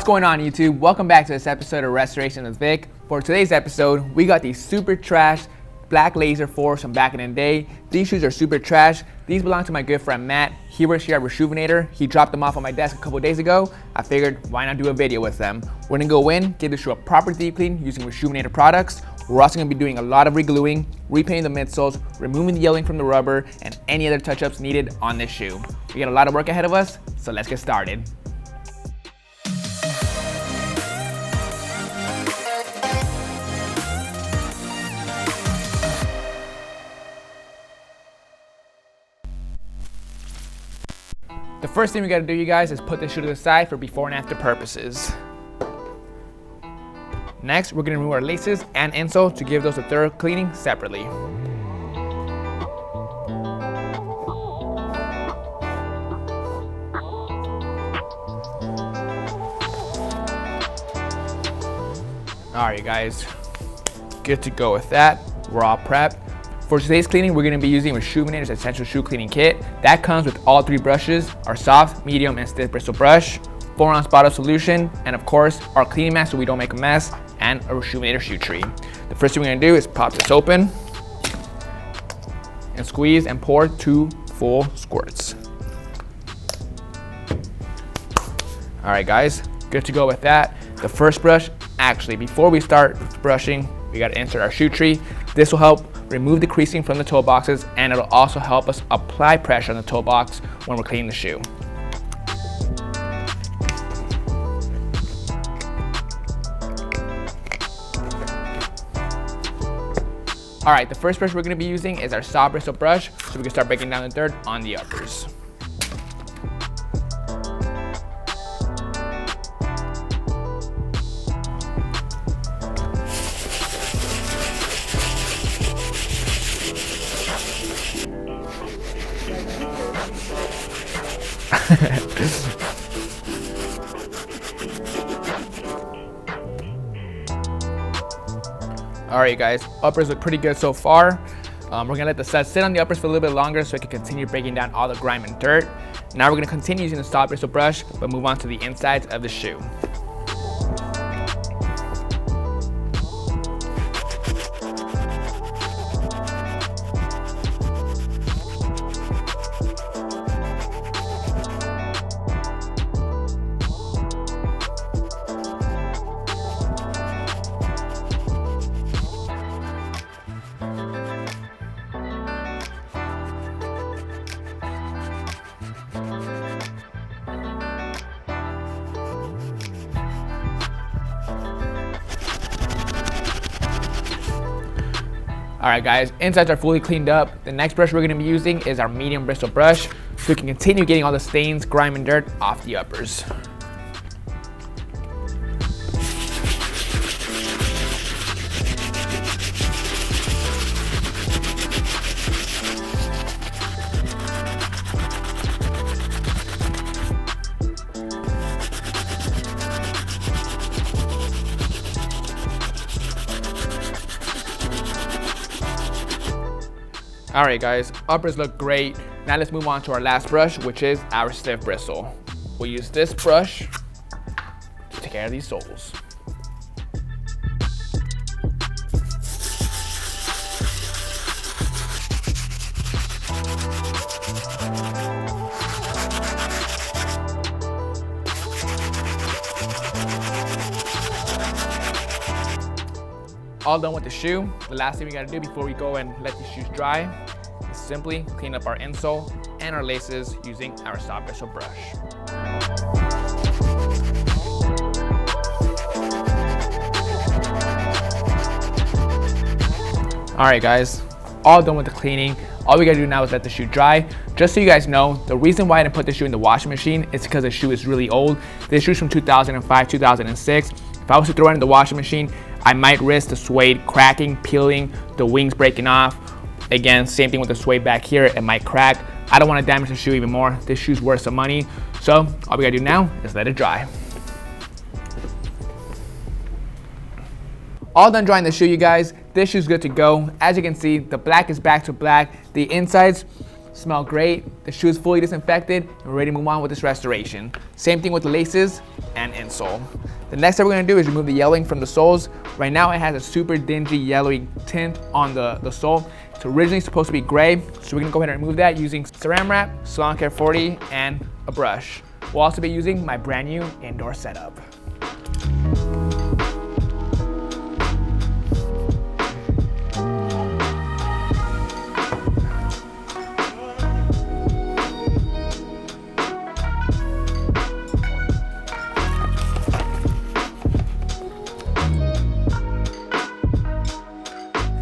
going on, YouTube? Welcome back to this episode of Restoration with Vic. For today's episode, we got these super trash black Laser 4s from back in the day. These shoes are super trash. These belong to my good friend Matt. He works here at Rejuvenator. He dropped them off on my desk a couple days ago. I figured, why not do a video with them? We're gonna go in, give the shoe a proper deep clean using Rejuvenator products. We're also gonna be doing a lot of re-gluing, repainting the midsoles, removing the yellowing from the rubber, and any other touch-ups needed on this shoe. We got a lot of work ahead of us, so let's get started. The first thing we gotta do, you guys, is put this shoe to the side for before and after purposes. Next, we're gonna remove our laces and insole to give those a thorough cleaning separately. Alright, guys, good to go with that. We're all prepped. For today's cleaning, we're going to be using Rejuvenator's Essential Shoe Cleaning Kit. That comes with all three brushes, our soft, medium, and stiff bristle brush, 4-ounce bottle solution, and of course, our cleaning mat so we don't make a mess, and a Rejuvenator shoe tree. The first thing we're going to do is pop this open, and squeeze and pour 2 full squirts. Alright guys, good to go with that. The first brush, actually, before we start brushing, we got to insert our shoe tree. This will help remove the creasing from the toe boxes, and it'll also help us apply pressure on the toe box when we're cleaning the shoe. All right, the first brush we're going to be using is our soft bristle brush, so we can start breaking down the dirt on the uppers. Alright guys, uppers look pretty good so far. We're gonna let the studs sit on the uppers for a little bit longer so it can continue breaking down all the grime and dirt. Now we're gonna continue using the soft bristle brush, but move on to the insides of the shoe. Alright guys, insides are fully cleaned up. The next brush we're going to be using is our medium bristle brush, so we can continue getting all the stains, grime, and dirt off the uppers. Alright guys, uppers look great. Now let's move on to our last brush, which is our stiff bristle. We'll use this brush to take care of these soles. All done with the shoe. The last thing we gotta do before we go and let these shoes dry is simply clean up our insole and our laces using our soft bristle brush. Alright guys, all done with the cleaning. All we gotta do now is let the shoe dry. Just so you guys know, the reason why I didn't put the shoe in the washing machine is because the shoe is really old. This shoe's from 2005, 2006. If I was to throw it in the washing machine, I might risk the suede cracking, peeling, the wings breaking off. Again, same thing with the suede back here, it might crack. I don't want to damage the shoe even more. This shoe's worth some money. So all we gotta do now is let it dry. All done drying the shoe, you guys. This shoe's good to go. As you can see, the black is back to black. The insides smell great, the shoe is fully disinfected, and we're ready to move on with this restoration. Same thing with the laces and insole. The next step we're gonna do is remove the yellowing from the soles. Right now it has a super dingy yellowy tint on the sole. It's originally supposed to be gray, so we're gonna go ahead and remove that using Saran Wrap, Salon Care 40, and a brush. We'll also be using my brand new indoor setup.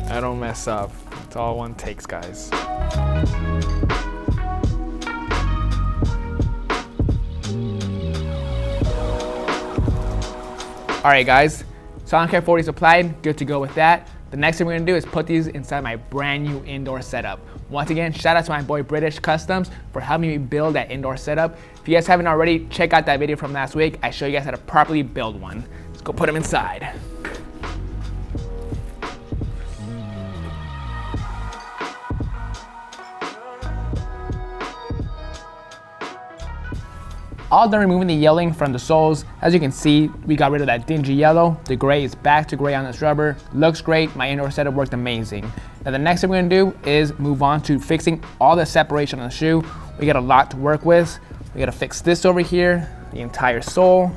I don't mess up. It's all one takes, guys. All right, guys. Salon Care 40 is applied. Good to go with that. The next thing we're gonna do is put these inside my brand new indoor setup. Once again, shout out to my boy British Customs for helping me build that indoor setup. If you guys haven't already, check out that video from last week. I show you guys how to properly build one. Let's go put them inside. All done removing the yellowing from the soles. As you can see, we got rid of that dingy yellow. The gray is back to gray on this rubber. Looks great. My indoor setup worked amazing. Now the next thing we're gonna do is move on to fixing all the separation on the shoe. We got a lot to work with. We gotta fix this over here, the entire sole,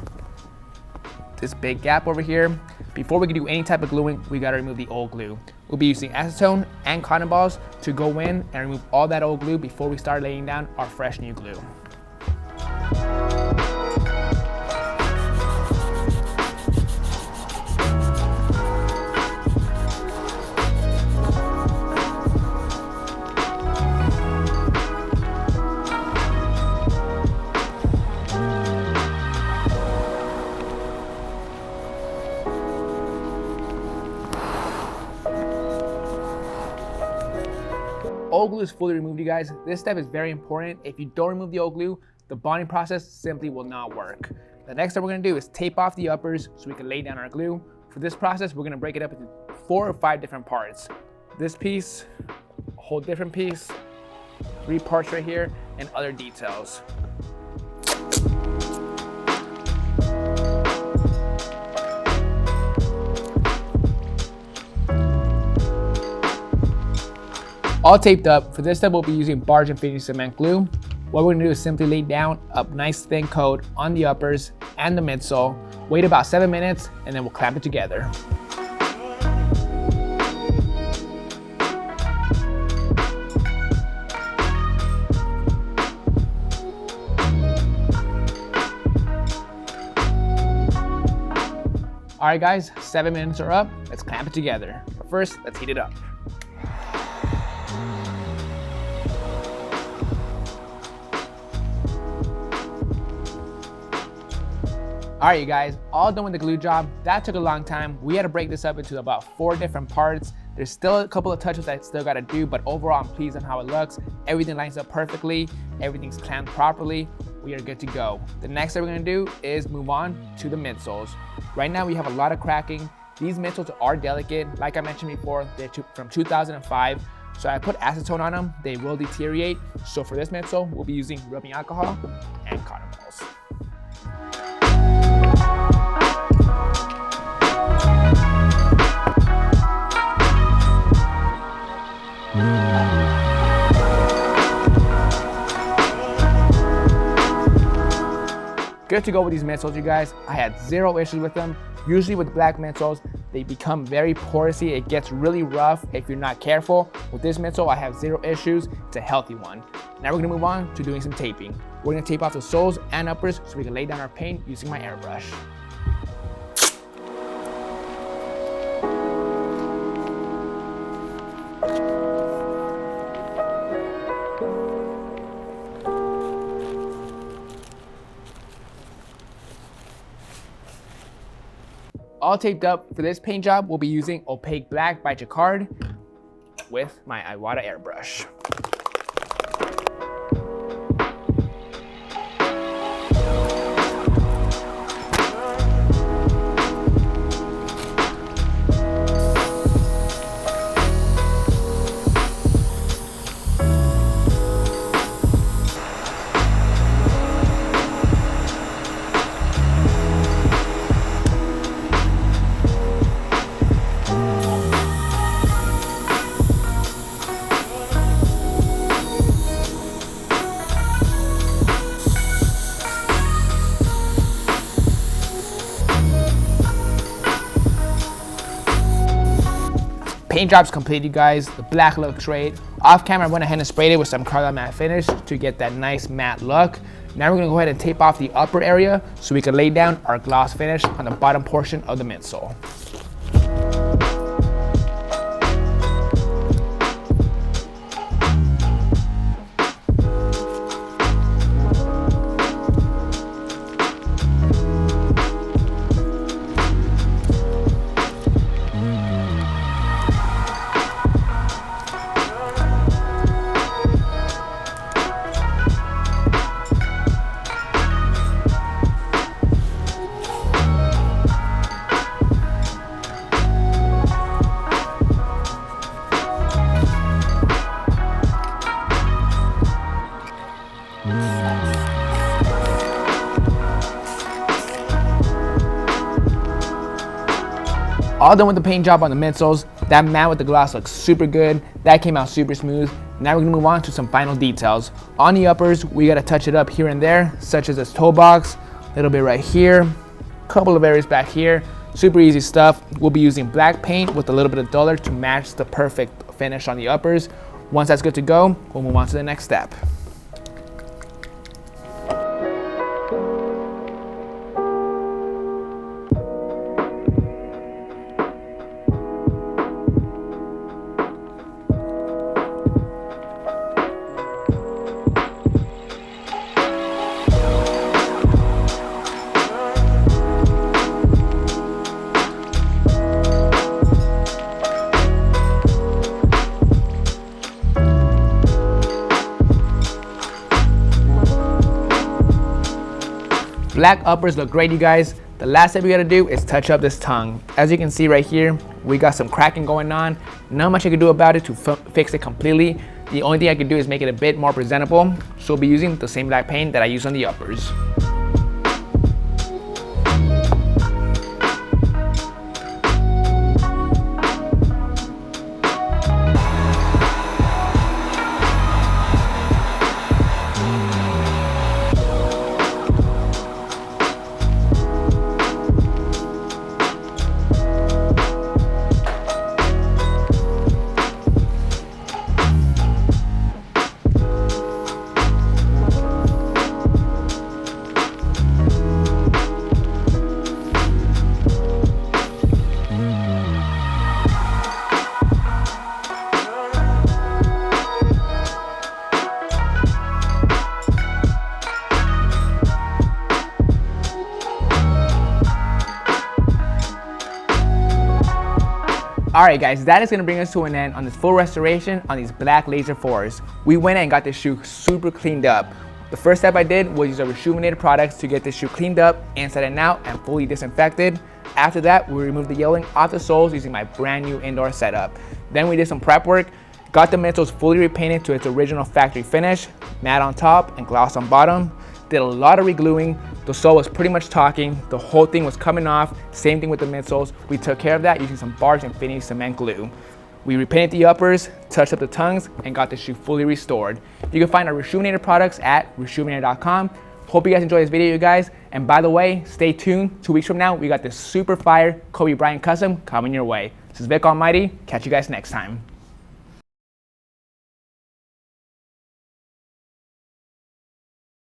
this big gap over here. Before we can do any type of gluing, we gotta remove the old glue. We'll be using acetone and cotton balls to go in and remove all that old glue before we start laying down our fresh new glue. Old glue is fully removed, you guys. This step is very important. If you don't remove the old glue, the bonding process simply will not work. The next step we're gonna do is tape off the uppers so we can lay down our glue. For this process, we're gonna break it up into 4 or 5 different parts. This piece, a whole different piece, 3 parts right here, and other details. All taped up. For this step, we'll be using barge and finish cement glue. What we're gonna do is simply lay down a nice thin coat on the uppers and the midsole, wait about 7 minutes, and then we'll clamp it together. All right, guys, 7 minutes are up. Let's clamp it together. But first, let's heat it up. All right, you guys, all done with the glue job. That took a long time. We had to break this up into about 4 different parts. There's still a couple of touches I still gotta do, but overall, I'm pleased on how it looks. Everything lines up perfectly. Everything's clamped properly. We are good to go. The next thing we're gonna do is move on to the midsoles. Right now, we have a lot of cracking. These midsoles are delicate. Like I mentioned before, they're from 2005. So I put acetone on them. They will deteriorate. So for this midsole, we'll be using rubbing alcohol and cotton balls. Good to go with these midsoles, you guys. I had 0 issues with them. Usually with black midsoles, they become very porousy. It gets really rough if you're not careful. With this midsole, I have 0 issues. It's a healthy one. Now we're gonna move on to doing some taping. We're gonna tape off the soles and uppers so we can lay down our paint using my airbrush. All taped up. For this paint job, we'll be using Opaque Black by Jacquard with my Iwata airbrush. Paint job's complete, you guys. The black looks great. Off camera, I went ahead and sprayed it with some Carlisle matte finish to get that nice matte look. Now we're gonna go ahead and tape off the upper area so we can lay down our gloss finish on the bottom portion of the midsole. All done with the paint job on the midsoles. That matte with the gloss looks super good. That came out super smooth. Now we're gonna move on to some final details. On the uppers, we gotta touch it up here and there, such as this toe box, a little bit right here, a couple of areas back here. Super easy stuff. We'll be using black paint with a little bit of duller to match the perfect finish on the uppers. Once that's good to go, we'll move on to the next step. Black uppers look great, you guys. The last step we gotta do is touch up this tongue. As you can see right here, we got some cracking going on. Not much I can do about it to fix it completely. The only thing I can do is make it a bit more presentable. So we'll be using the same black paint that I use on the uppers. Alright guys, that is going to bring us to an end on this full restoration on these black Laser 4s. We went and got this shoe super cleaned up. The first step I did was use a rejuvenated products to get this shoe cleaned up, inside and out, and fully disinfected. After that, we removed the yellowing off the soles using my brand new indoor setup. Then we did some prep work, got the midsoles fully repainted to its original factory finish, matte on top and gloss on bottom. Did a lot of re-gluing. The sole was pretty much talking. The whole thing was coming off. Same thing with the midsoles. We took care of that using some Barge Infinity cement glue. We repainted the uppers, touched up the tongues, and got the shoe fully restored. You can find our rejuvenated products at rejuvenated.com. Hope you guys enjoyed this video, you guys. And by the way, stay tuned. 2 weeks from now, we got this super fire Kobe Bryant custom coming your way. This is Vick Almighty. Catch you guys next time.